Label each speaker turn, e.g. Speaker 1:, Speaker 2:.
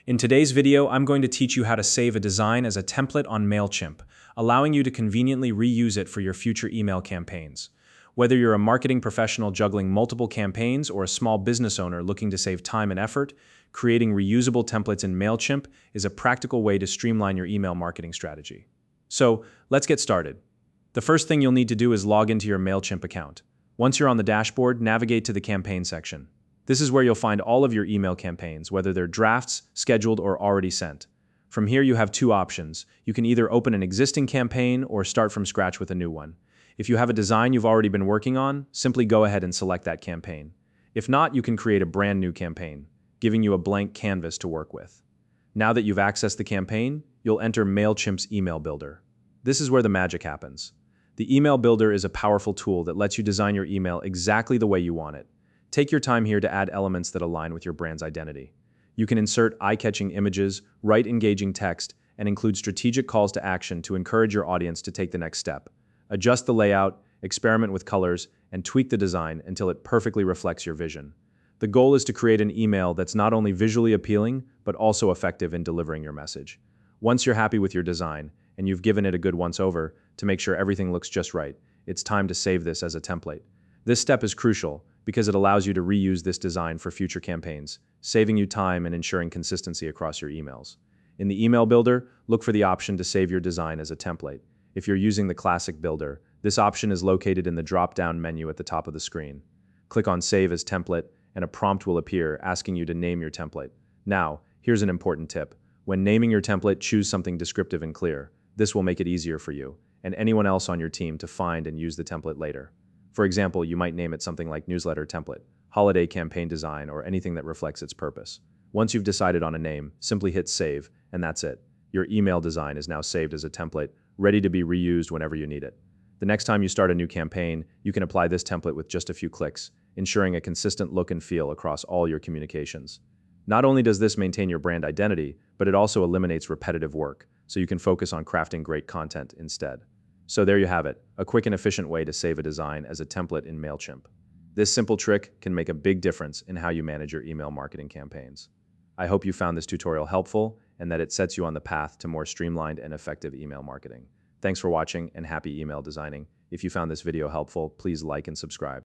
Speaker 1: In today's video, I'm going to teach you how to save a design as a template on Mailchimp, allowing you to conveniently reuse it for your future email campaigns. Whether you're a marketing professional juggling multiple campaigns or a small business owner looking to save time and effort, creating reusable templates in Mailchimp is a practical way to streamline your email marketing strategy. So, let's get started. The first thing you'll need to do is log into your Mailchimp account. Once you're on the dashboard, navigate to the campaign section. This is where you'll find all of your email campaigns, whether they're drafts, scheduled, or already sent. From here, you have two options. You can either open an existing campaign or start from scratch with a new one. If you have a design you've already been working on, simply go ahead and select that campaign. If not, you can create a brand new campaign, giving you a blank canvas to work with. Now that you've accessed the campaign, you'll enter Mailchimp's email builder. This is where the magic happens. The email builder is a powerful tool that lets you design your email exactly the way you want it. Take your time here to add elements that align with your brand's identity. You can insert eye-catching images, write engaging text, and include strategic calls to action to encourage your audience to take the next step. Adjust the layout, experiment with colors, and tweak the design until it perfectly reflects your vision. The goal is to create an email that's not only visually appealing, but also effective in delivering your message. Once you're happy with your design, and you've given it a good once-over to make sure everything looks just right, it's time to save this as a template. This step is crucial because it allows you to reuse this design for future campaigns, saving you time and ensuring consistency across your emails. In the email builder, look for the option to save your design as a template. If you're using the classic builder, this option is located in the drop-down menu at the top of the screen. Click on Save as Template, and a prompt will appear asking you to name your template. Now, here's an important tip. When naming your template, choose something descriptive and clear. This will make it easier for you and anyone else on your team to find and use the template later. For example, you might name it something like Newsletter Template, Holiday Campaign Design, or anything that reflects its purpose. Once you've decided on a name, simply hit Save, and that's it. Your email design is now saved as a template, ready to be reused whenever you need it. The next time you start a new campaign, you can apply this template with just a few clicks, ensuring a consistent look and feel across all your communications. Not only does this maintain your brand identity, but it also eliminates repetitive work, so you can focus on crafting great content instead. So there you have it, a quick and efficient way to save a design as a template in Mailchimp. This simple trick can make a big difference in how you manage your email marketing campaigns. I hope you found this tutorial helpful and that it sets you on the path to more streamlined and effective email marketing. Thanks for watching and happy email designing. If you found this video helpful, please like and subscribe.